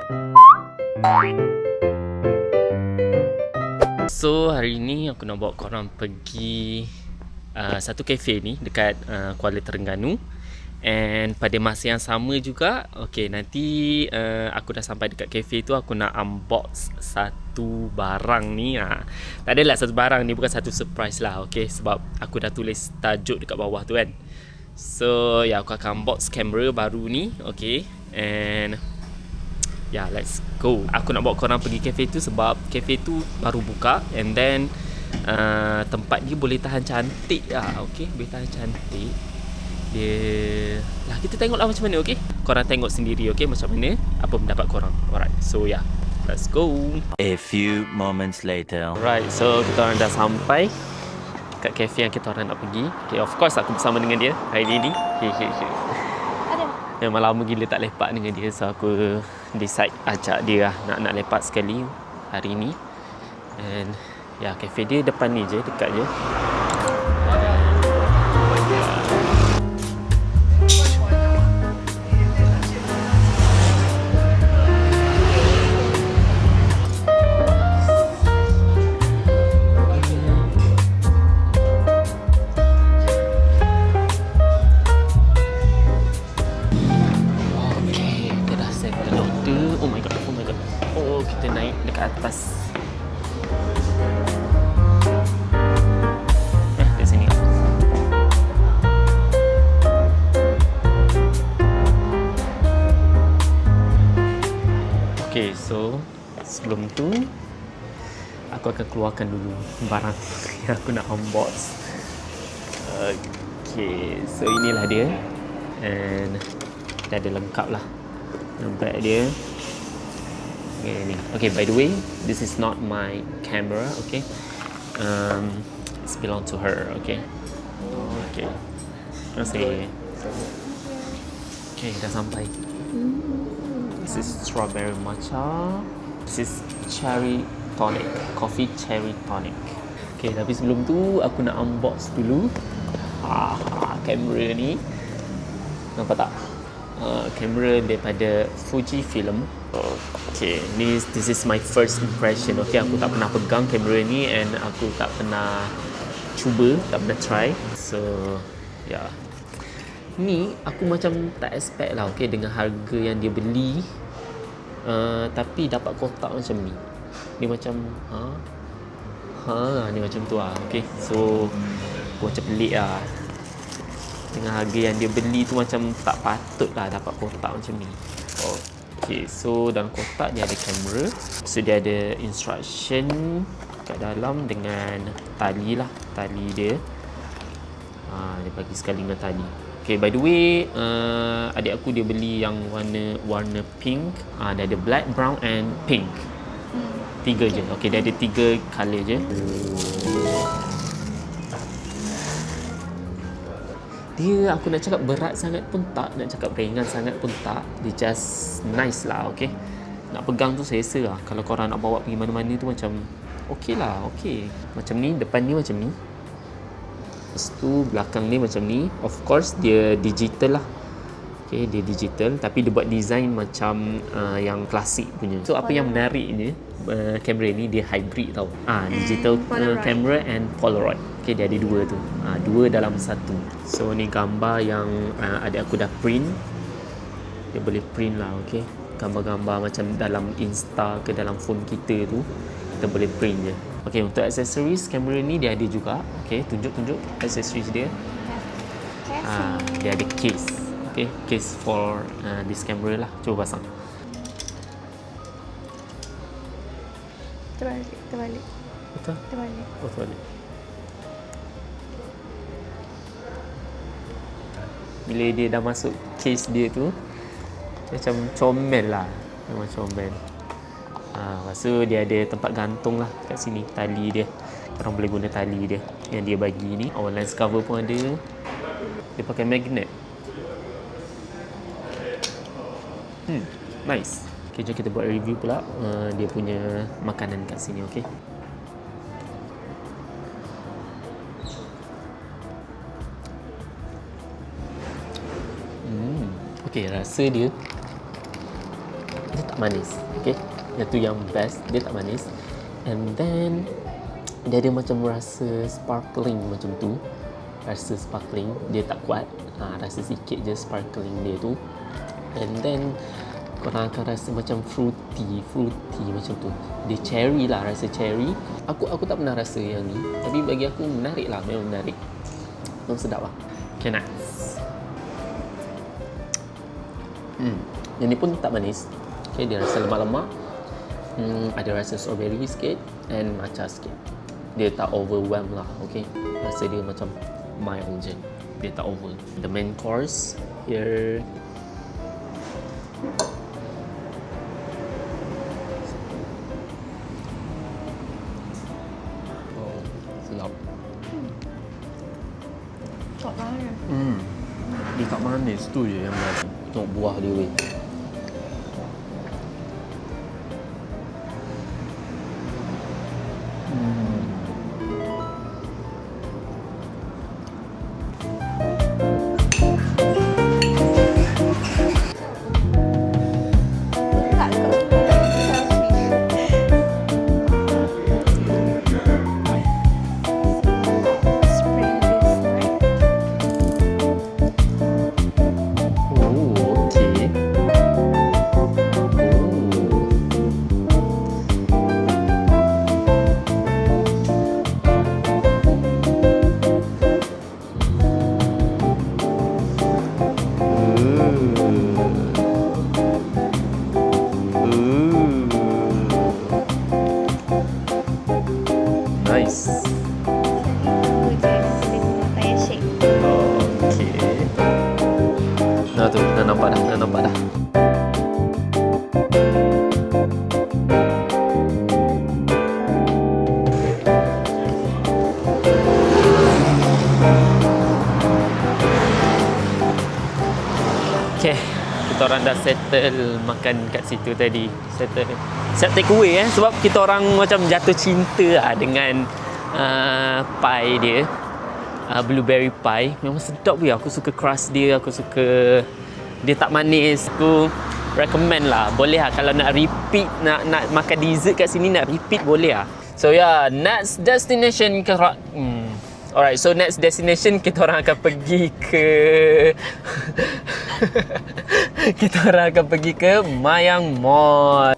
So hari ni aku nak bawa korang pergi satu kafe ni dekat Kuala Terengganu. And pada masa yang sama juga, okay, nanti aku dah sampai dekat kafe tu, aku nak unbox satu barang ni. Tak adalah satu barang ni, bukan satu surprise lah, okay, sebab aku dah tulis tajuk dekat bawah tu kan. So ya, aku akan unbox kamera baru ni, okay. And ya, let's go. Aku nak bawa korang pergi kafe tu sebab kafe tu baru buka. And then tempat dia boleh tahan cantik lah, okay, boleh tahan cantik. Dia lah, kita tengoklah macam mana, okey. Korang tengok sendiri, okey, macam mana apa pendapat korang. Alright, so yeah, let's go. A few moments later. Alright, so kita orang dah sampai kat kafe yang kita orang nak pergi. Okay, of course aku bersama dengan dia hari ni. Memang lama gila tak lepak dengan dia, so aku decide ajak dia lah nak lepak sekali hari ni. And ya, kafe dia depan ni je, dekat je. Kita naik dekat atas. Di sini. Okay, so sebelum tu aku akan keluarkan dulu barang yang aku nak unbox. Okay, so inilah dia. And dah ada lengkap lah nampak dia. Okay, by the way, this is not my camera, okay. It's belong to her, okay. Okay. Okay, dah sampai. This is strawberry matcha. This is cherry tonic, coffee cherry tonic. Okay, tapi sebelum tu aku nak unbox dulu kamera ni. Nampak tak? Kamera daripada Fujifilm. Okay, this is my first impression. Okay, aku tak pernah pegang kamera ni and aku tak pernah cuba, tak pernah try. So, yeah. Ni aku macam tak expect lah, okay, dengan harga yang dia beli. Tapi dapat kotak macam ni. Ni macam ni macam tu lah. Okay, so aku macam pelik lah. Dengan harga yang dia beli tu macam tak patut lah dapat kotak macam ni. Okay, so dalam kotak dia ada kamera. So dia ada instruction kat dalam dengan tali lah, tali dia. Dia bagi sekali dengan tali. Okay, by the way, adik aku dia beli yang warna pink. Dia ada black, brown and pink. 3 je. Okay, dia ada 3 colour je. Dia, aku nak cakap berat sangat pun tak, nak cakap ringan sangat pun tak. Dia just nice lah, okay. Nak pegang tu selesa lah. Kalau korang nak bawa pergi mana-mana tu macam okay lah, okay. Macam ni, depan ni macam ni. Lepas tu belakang ni macam ni. Of course dia digital lah. Okay, dia digital tapi dia buat design macam yang klasik punya. So apa yang menariknya, kamera ni dia hybrid tau. Digital camera and Polaroid. Okay, dia ada 2 tu. 2 dalam 1. So ni gambar yang adik aku dah print. Dia boleh print lah, okay. Gambar-gambar macam dalam Insta ke dalam phone kita tu, kita boleh print je. Okay, untuk aksesoris kamera ni dia ada juga. Okay, tunjuk aksesoris dia. Dia ada case. Okay, case for this camera lah. Cuba pasang. Terbalik. Betul? Terbalik. Oh, terbalik. Bila dia dah masuk case dia tu, macam comel lah. Memang comel. Lepas tu dia ada tempat gantung lah kat sini, tali dia. Korang boleh guna tali dia yang dia bagi ni. Lens cover pun ada. Dia pakai magnet. Nice. Okay, jom kita buat review pula dia punya makanan kat sini, okay. Okay, rasa dia tak manis. Okay, itu yang best, dia tak manis. And then dia ada macam rasa sparkling macam tu. Rasa sparkling, dia tak kuat. Rasa sikit je sparkling dia tu. And then korang akan rasa macam fruity macam tu. Dia cherry lah, rasa cherry. Aku tak pernah rasa yang ni, tapi bagi aku menarik lah, memang menarik. Memang sedap lah. Okay, next. Yang ni pun tak manis. Okay, dia rasa lemak-lemak. Ada rasa strawberry sikit and matcha sikit. Dia tak overwhelm lah, okay. Rasa dia macam mild je. Dia tak over. The main course here. Oh, sedap. Tak banyak. Dia tak manis tu je yang manis. Tengok buah dia weh. Tak kot. Spread this right. Oh, okay. Nice. Itu je. Boleh buat payah shake. Okay. Nah tu, dah nampak dah. Okay, kita orang dah settle makan kat situ tadi. Set take away sebab kita orang macam jatuh cinta lah dengan pie dia. Blueberry pie memang sedap weh. Aku suka crust dia, aku suka dia tak manis. Aku recommend lah. Boleh lah kalau nak repeat, nak makan dessert kat sini, nak repeat boleh lah. So yeah, next destination alright, so next destination kita orang akan pergi ke kita orang akan pergi ke Mayang Mall.